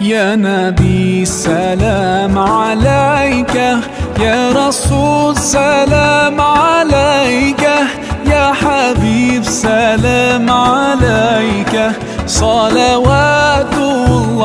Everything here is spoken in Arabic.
يا نبي سلام عليك، يا رسول سلام عليك، يا حبيب سلام عليك، صلوات الله